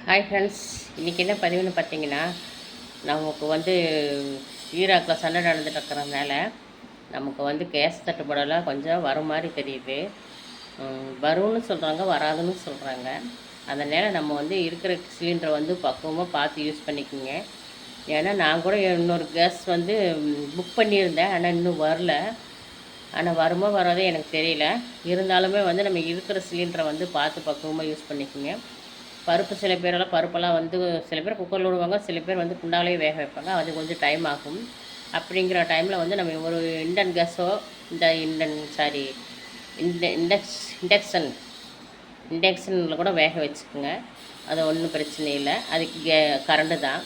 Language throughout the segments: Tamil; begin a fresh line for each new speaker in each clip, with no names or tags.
ஹாய் ஃப்ரெண்ட்ஸ், இன்றைக்கி என்ன பதிவுன்னு பார்த்தீங்கன்னா, நமக்கு வந்து ஈராக்கில் சண்டை நடந்துட்டு இருக்கிறதுனால நமக்கு வந்து கேஸ் தட்டுப்பாடெல்லாம் கொஞ்சம் வரும் மாதிரி தெரியுது. வரும்னு சொல்கிறாங்க, வராதுன்னு சொல்கிறாங்க. அதனால் நம்ம வந்து இருக்கிற சிலிண்டரை வந்து பக்குவமாக பார்த்து யூஸ் பண்ணிக்கோங்க. ஏன்னா நான் கூட இன்னொரு கேஸ் வந்து புக் பண்ணியிருந்தேன், ஆனால் இன்னும் வரல. ஆனால் வருமோ வராதோ எனக்கு தெரியல. இருந்தாலுமே வந்து நம்ம இருக்கிற சிலிண்டரை வந்து பார்த்து பக்குவமாக யூஸ் பண்ணிக்கோங்க. பருப்பு சில பேரெல்லாம் பருப்பெல்லாம் வந்து சில பேர் குக்கரில் விடுவாங்க, சில பேர் வந்து குண்டாலே வேக வைப்பாங்க. அது கொஞ்சம் டைம் ஆகும். அப்படிங்கிற டைமில் வந்து நம்ம ஒரு இண்டன் கேஸோ இந்த இண்டக்ஷன் இண்டக்ஷனில் கூட வேக வச்சுக்கோங்க. அது ஒன்றும் பிரச்சனை இல்லை. அதுக்கு கரண்டு தான்.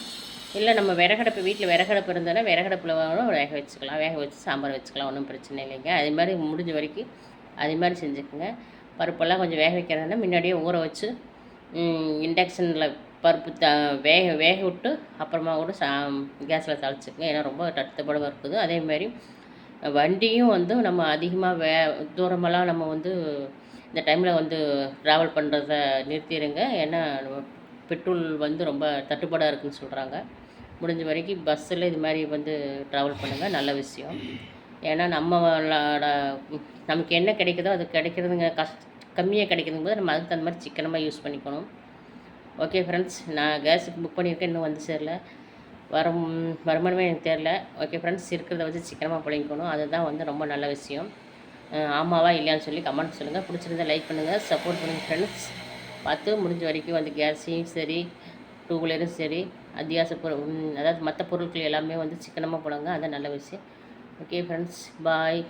இல்லை நம்ம விறகடுப்பு வீட்டில் விறகடுப்பு இருந்ததுன்னா விறகடுப்பில் வேக வச்சுக்கலாம். வேக வச்சு சாம்பார் வச்சுக்கலாம், ஒன்றும் பிரச்சனை இல்லைங்க. அது மாதிரி முடிஞ்ச வரைக்கும் அது மாதிரி செஞ்சுக்கோங்க. பருப்பெல்லாம் கொஞ்சம் வேக வைக்கிறதுனா முன்னாடியே ஊற வச்சு இண்டக்ஷனில் பருப்பு வேக வேக விட்டு அப்புறமா கூட கேஸில் தாளிச்சுக்கங்க. ஏன்னா ரொம்ப தட்டுப்பாடாக இருக்குது. அதேமாதிரி வண்டியும் வந்து நம்ம அதிகமாக தூரமெல்லாம் நம்ம வந்து இந்த டைமில் வந்து ட்ராவல் பண்ணுறத நிறுத்திடுங்க. ஏன்னா பெட்ரோல் வந்து ரொம்ப தட்டுப்பாடாக இருக்குதுன்னு சொல்கிறாங்க. முடிஞ்ச வரைக்கும் பஸ்ஸில் இது மாதிரி வந்து ட்ராவல் பண்ணுங்கள், நல்ல விஷயம். ஏன்னா நம்மளோட நமக்கு என்ன கிடைக்குதோ அது கிடைக்கிறதுங்க கம்மியாக கிடைக்குதுங்க போது நம்ம அதுக்கு தகுந்த மாதிரி சிக்கனமாக யூஸ் பண்ணிக்கணும். ஓகே ஃப்ரெண்ட்ஸ், நான் கேஸுக்கு புக் பண்ணியிருக்கேன், இன்னும் வந்து சேரல. வருமானமே எனக்கு தெரில. ஓகே ஃப்ரெண்ட்ஸ், இருக்கிறத வச்சு சிக்கனமாக பிழைக்கணும். அதுதான் வந்து ரொம்ப நல்ல விஷயம். ஆமாவா இல்லையான்னு சொல்லி கமெண்ட் சொல்லுங்கள். பிடிச்சிருந்தா லைக் பண்ணுங்கள், சப்போர்ட் பண்ணுங்கள் ஃப்ரெண்ட்ஸ். பார்த்து முடிஞ்ச வரைக்கும் வந்து கேஸையும் சரி, டூ வீலரும் சரி, அத்தியாவசிய பொருள் அதாவது மற்ற பொருட்கள் எல்லாமே வந்து சிக்கனமாக போடுங்க. அதுதான் நல்ல விஷயம். ஓகே ஃப்ரெண்ட்ஸ், பாய்.